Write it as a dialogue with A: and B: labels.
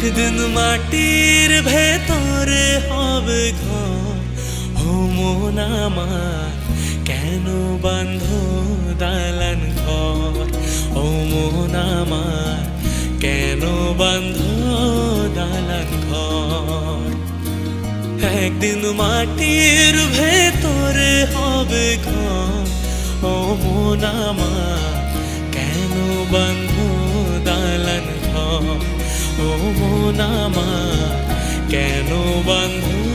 A: একদিন মাটির ভেতরে হবে ঘর। ও মন আমার কেন বাঁধ দালান ঘর? ও মন আমার কেন বাঁধ দালান ঘর? একদিন মাটির ভেতরে হবে ঘর। ও মন আমার কেন বাঁধ দালান ঘর? ও মন আমার কেন বাঁধ